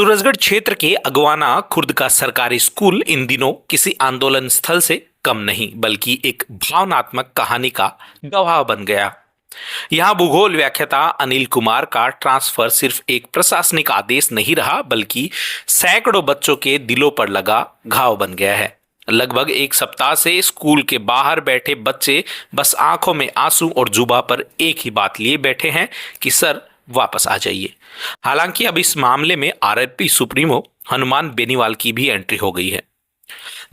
सूरजगढ़ क्षेत्र के अगवाना खुर्द का सरकारी स्कूल इन दिनों किसी आंदोलन स्थल से कम नहीं बल्कि एक भावनात्मक कहानी का गवाह बन गया। यहाँ भूगोल व्याख्याता अनिल कुमार का ट्रांसफर सिर्फ एक प्रशासनिक आदेश नहीं रहा बल्कि सैकड़ों बच्चों के दिलों पर लगा घाव बन गया है। लगभग एक सप्ताह से स्कूल के बाहर बैठे बच्चे बस आंखों में आंसू और जुबां पर एक ही बात लिए बैठे हैं कि सर वापस आ जाइए। हालांकि अब इस मामले में आरएलपी सुप्रीमो हनुमान बेनीवाल की भी एंट्री हो गई है।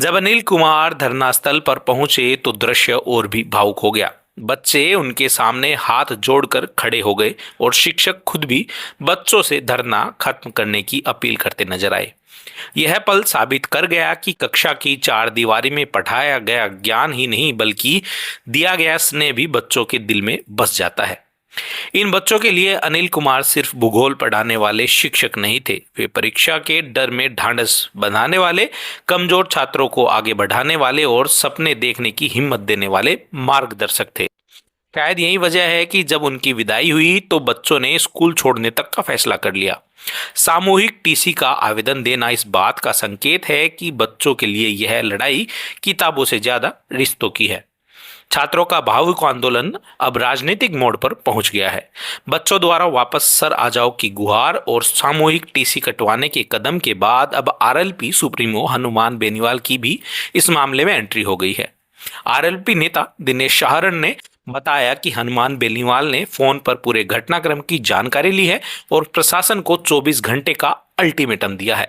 जब अनिल कुमार धरना स्थल पर पहुंचे तो दृश्य और भी भावुक हो गया। बच्चे उनके सामने हाथ जोड़कर खड़े हो गए और शिक्षक खुद भी बच्चों से धरना खत्म करने की अपील करते नजर आए। यह पल साबित कर गया कि कक्षा की चार दीवारी में पढ़ाया गया ज्ञान ही नहीं बल्कि दिया गया स्नेह भी बच्चों के दिल में बस जाता है। इन बच्चों के लिए अनिल कुमार सिर्फ भूगोल पढ़ाने वाले शिक्षक नहीं थे, वे परीक्षा के डर में ढांढस बंधाने वाले, कमजोर छात्रों को आगे बढ़ाने वाले और सपने देखने की हिम्मत देने वाले मार्गदर्शक थे। शायद यही वजह है कि जब उनकी विदाई हुई तो बच्चों ने स्कूल छोड़ने तक का फैसला कर लिया। सामूहिक टीसी का आवेदन देना इस बात का संकेत है कि बच्चों के लिए यह लड़ाई किताबों से ज्यादा रिश्तों की है। छात्रों का भावुक आंदोलन अब राजनीतिक मोड़ पर पहुंच गया है। बच्चों द्वारा वापस सर आ जाओ की गुहार और सामूहिक टीसी कटवाने के कदम के बाद अब आरएलपी सुप्रीमो हनुमान बेनीवाल की भी इस मामले में एंट्री हो गई है। आरएलपी नेता दिनेश शाहरण ने बताया कि हनुमान बेनीवाल ने फोन पर पूरे घटनाक्रम की जानकारी ली है और प्रशासन को 24 घंटे का अल्टीमेटम दिया है।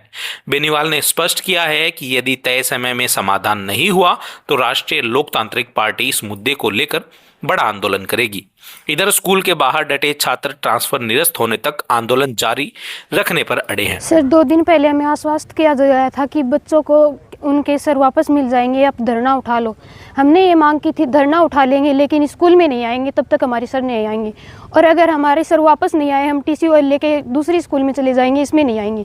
बेनीवाल ने स्पष्ट किया है कि यदि तय समय में समाधान नहीं हुआ तो राष्ट्रीय लोकतांत्रिक पार्टी इस मुद्दे को लेकर बड़ा आंदोलन करेगी। इधर स्कूल के बाहर डटे छात्र ट्रांसफर निरस्त होने तक आंदोलन जारी रखने पर अड़े हैं। सर 2 दिन पहले हमें आश्वस्त किया गया था कि बच्चों को उनके सर वापस मिल जाएंगे, आप धरना उठा लो। हमने ये मांग की थी धरना उठा लेंगे लेकिन स्कूल में नहीं आएंगे तब तक हमारे सर नहीं आएंगे, और अगर हमारे सर वापस नहीं आए हम टीसी लेके दूसरी स्कूल में चले जाएंगे, इसमें नहीं आएंगे।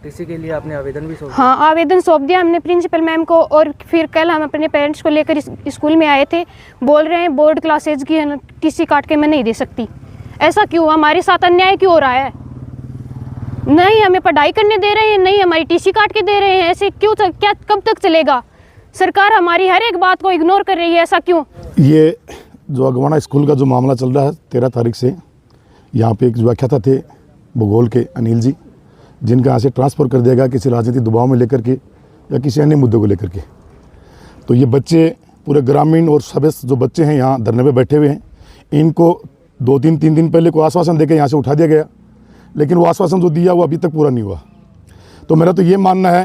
टीसी के लिए आपने आवेदन भी सौंपा? हाँ, आवेदन सौंप दिया हमने प्रिंसिपल मैम को, और फिर कल हम अपने पेरेंट्स को लेकर स्कूल में आए थे। बोल रहे हैं बोर्ड क्लासेज की टीसी काट के मैं नहीं दे सकती। ऐसा क्यों? हमारे साथ अन्याय क्यों हो रहा है? नहीं हमें पढ़ाई करने दे रहे हैं, नहीं हमारी टीसी काट के दे रहे हैं। ऐसे क्यों? क्या कब तक चलेगा? सरकार हमारी हर एक बात को इग्नोर कर रही है, ऐसा क्यों? ये जो अगवाना स्कूल का जो मामला चल रहा है 13 तारीख से, यहाँ पे एक व्याख्याता थे भूगोल के अनिल जी, जिनका यहाँ से ट्रांसफ़र कर दिया गया किसी राजनीतिक दबाव में लेकर के या किसी अन्य मुद्दे को लेकर के। तो ये बच्चे पूरे ग्रामीण और सभी जो बच्चे हैं यहाँ धरने पे बैठे हुए हैं, इनको 2-3 दिन पहले को आश्वासन देकर यहाँ से उठा दिया गया, लेकिन वो आश्वासन जो दिया वो अभी तक पूरा नहीं हुआ। तो मेरा तो ये मानना है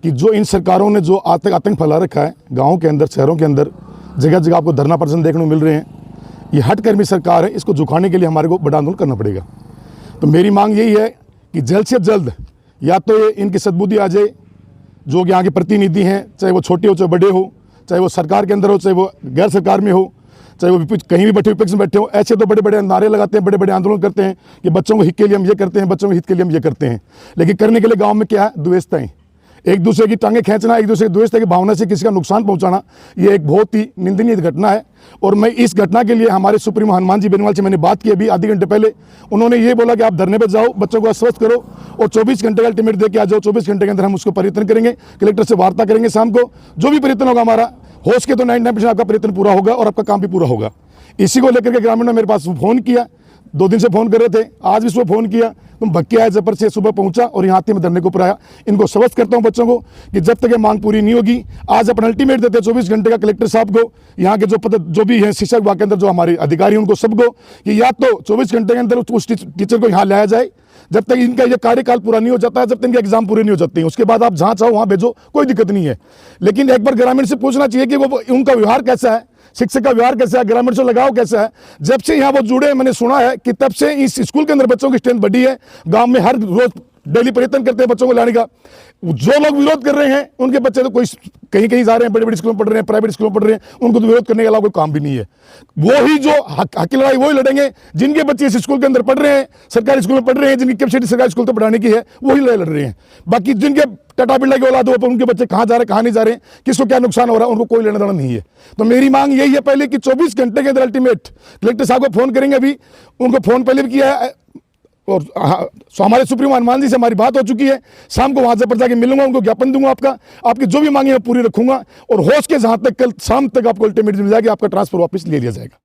कि जो इन सरकारों ने जो आतंक फैला रखा है गाँव के अंदर, शहरों के अंदर, जगह जगह आपको धरना प्रदर्शन देखने को मिल रहे हैं, ये हटकर्मी सरकार है, इसको झुकाने के लिए हमारे को बड़ा आंदोलन करना पड़ेगा। तो मेरी मांग यही है कि जल्द से जल्द या तो ये इनकी सद्बुद्धि आ जाए, जो कि यहाँ के प्रतिनिधि हैं, चाहे वो छोटे हो चाहे बड़े हो, चाहे वो सरकार के अंदर हो चाहे वो गैर सरकार में हो, चाहे वो कहीं भी बैठे विपक्ष में बैठे हो, ऐसे तो बड़े बड़े नारे लगाते हैं, बड़े बड़े आंदोलन करते हैं कि बच्चों को हित के लिए हम ये करते हैं, बच्चों के हित के लिए हम ये करते हैं, लेकिन करने के लिए गाँव में क्या है? द्वेषताएँ, एक दूसरे की टांगें खींचना, एक दूसरे की द्वेषता की भावना से किसी का नुकसान पहुंचाना, ये एक बहुत ही निंदनीय घटना है। और मैं इस घटना के लिए हमारे सुप्रीमो हनुमान जी बेनीवाल से मैंने बात की अभी आधे घंटे पहले। उन्होंने ये बोला कि आप धरने पर जाओ, बच्चों को आश्वस्त करो और 24 घंटे का अल्टीमेट दे के आ जाओ। 24 घंटे के अंदर हम उसको परिवर्तन करेंगे, कलेक्टर से वार्ता करेंगे शाम को। जो भी परिवर्तन होगा हमारा हो सके तो 99% आपका परिवर्तन पूरा होगा और आपका काम भी पूरा होगा। इसी को लेकर के ग्रामीण ने मेरे पास फ़ोन किया, 2 दिन से फ़ोन कर रहे थे, आज भी सुबह फ़ोन किया, तुम भक्के आए जबर से सुबह पहुंचा और यहाँ मैं धरने को ऊपर आया। इनको स्वस्थ करता हूँ बच्चों को कि जब तक ये मांग पूरी नहीं होगी, आज अपन अल्टीमेट देते हैं 24 घंटे का कलेक्टर साहब को, यहाँ के जो भी हैं शिक्षक विभाग के अंदर जो हमारे अधिकारी उनको सबको, कि या तो 24 घंटे के अंदर उस टीचर को यहाँ लाया जाए, जब तक इनका ये कार्यकाल पूरा नहीं हो जाता है, जब तक इनके एग्जाम पूरे नहीं हो जाते हैं, उसके बाद आप जहाँ चाहो वहाँ भेजो, कोई दिक्कत नहीं है। लेकिन एक बार ग्रामीण से पूछना चाहिए कि वो उनका व्यवहार कैसा है, शिक्षक का व्यवहार कैसा है, ग्रामीण से लगाव कैसा है। जब से यहाँ वो जुड़े, मैंने सुना है कि तब से इस स्कूल के अंदर बच्चों की स्ट्रेंथ बढ़ी है। गांव में हर रोज डेली प्रयत्न करते हैं बच्चों को लाने का। जो लोग विरोध कर रहे हैं उनके बच्चे तो कोई कहीं जा रहे हैं, बड़े बड़े स्कूलों में पढ़ रहे हैं, प्राइवेट स्कूलों में पढ़ रहे हैं, उनको तो विरोध करने के अलावा कोई काम भी नहीं है। वो ही जो हक की लड़ाई वही लड़ेंगे जिनके बच्चे इस स्कूल के अंदर पढ़ रहे हैं, सरकारी स्कूल में पढ़ रहे हैं, जिनकी कैपेसिटी सरकारी स्कूल तक पढ़ाने की है, वही लड़ाई लड़ रहे हैं। बाकी जिनके टाटा बिरला के औलाद हो, उनके बच्चे कहाँ जा रहे हैं, कहाँ नहीं जा रहे हैं, किसको क्या नुकसान हो रहा है, उनको कोई लेना देना नहीं है। तो मेरी मांग यही है पहले कि 24 घंटे के अंदर अल्टीमेट कलेक्टर साहब को फोन करेंगे, अभी उनको फोन पहले भी किया है, और सो हमारे सुप्रीम हनुमान जी से हमारी बात हो चुकी है। शाम को वहाँ से पर जाके मिलूंगा, उनको ज्ञापन दूंगा, आपकी जो भी मांगे है पूरी रखूंगा और होश के जहाँ तक कल शाम तक आपको अल्टीमेट मिल जाएगी, आपका ट्रांसफर वापस ले लिया जाएगा।